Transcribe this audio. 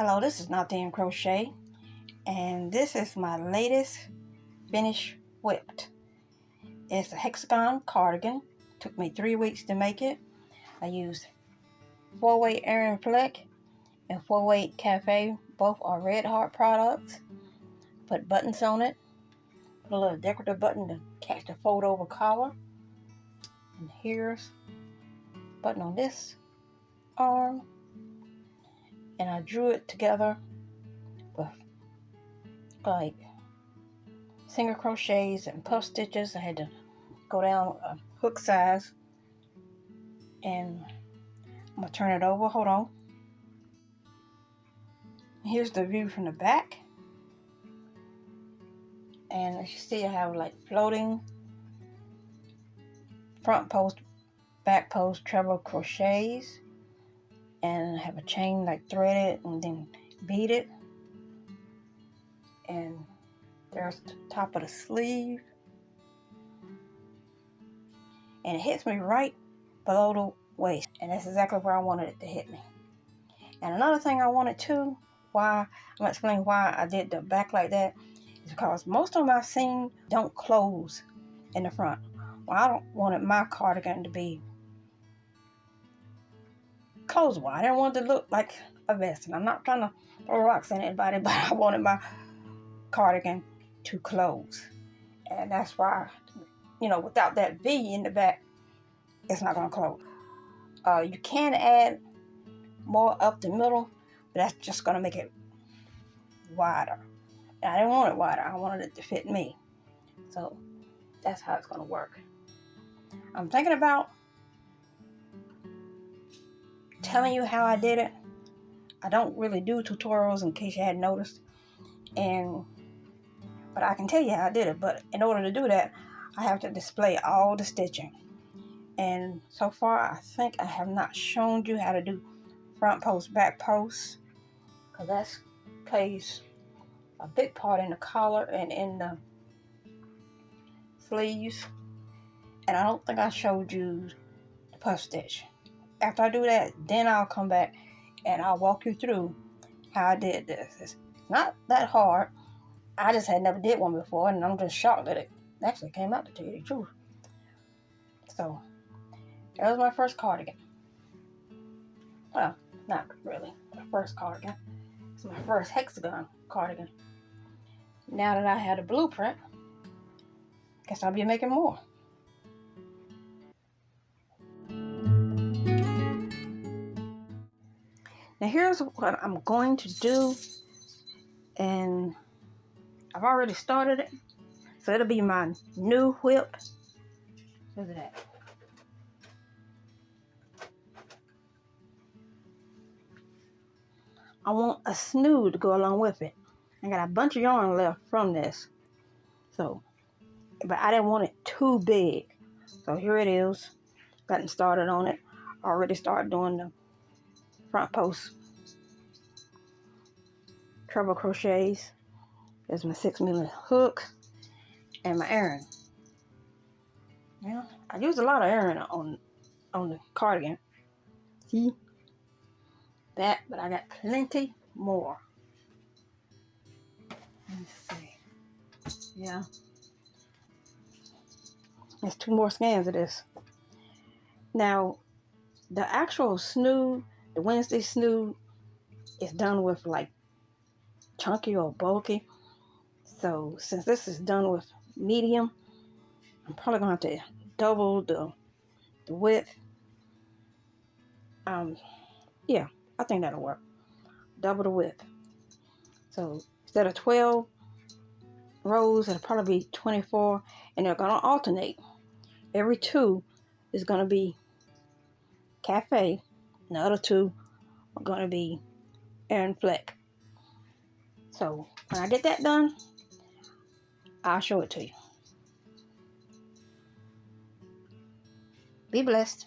Hello, this is Not Crochet, and this is my latest finished whip. It's a Hexagon Cardigan. Took me 3 weeks to make it. I used 4-weight Aran Fleck and 4-weight Café. Both are Red Heart products. Put buttons on it. Put a little decorative button to catch the fold over collar. And here's a button on this arm. And I drew it together with like single crochets and puff stitches. I had to go down a hook size, and I'm gonna turn it over. Hold on. Here's the view from the back, and as you see, I have like floating front post, back post treble crochets, and I have a chain like threaded and then beaded, and there's the top of the sleeve, and it hits me right below the waist, and that's exactly where I wanted it to hit me. And another thing I wanted too, I'm gonna explain why I did the back like that, is because most of my seams don't close in the front. Well, I don't wanted my cardigan to be closed wide. I didn't want it to look like a vest, and I'm not trying to throw rocks at anybody, but I wanted my cardigan to close, and that's why, without that V in the back, it's not gonna close. You can add more up the middle, but that's just gonna make it wider. And I didn't want it wider. I wanted it to fit me. So that's how it's gonna work. I'm thinking about telling you how I did it. I don't really do tutorials, in case you hadn't noticed, but I can tell you how I did it. But in order to do that, I have to display all the stitching. And so far, I think I have not shown you how to do front post, back post, because that plays a big part in the collar and in the sleeves. And I don't think I showed you the puff stitch. After I do that, then I'll come back and I'll walk you through how I did this. It's not that hard. I just had never did one before, and I'm just shocked that it actually came out, to tell you the truth. So that was my first cardigan. Well, not really my first cardigan. It's my first Hexagon cardigan. Now that I had a blueprint, guess I'll be making more. Now here's what I'm going to do, and I've already started it, so it'll be my new whip. Look at that. I want a snood to go along with it. I got a bunch of yarn left from this, but I didn't want it too big. So here it is. Gotten started on it. Already started doing the front post treble crochets. There's my 6mm hook and my Aran. Yeah, I used a lot of Aran on the cardigan. See that, but I got plenty more. Let's see. Yeah, there's 2 more scans of this. Now, the actual snood, the Wednesday Snood, is done with like chunky or bulky. So since this is done with medium, I'm probably gonna have to double the width. Yeah, I think that'll work. Double the width. So instead of 12 rows, it'll probably be 24, and they're gonna alternate. Every 2 is gonna be Café, and the other 2 are gonna be Aran Fleck. So when I get that done, I'll show it to you. Be blessed.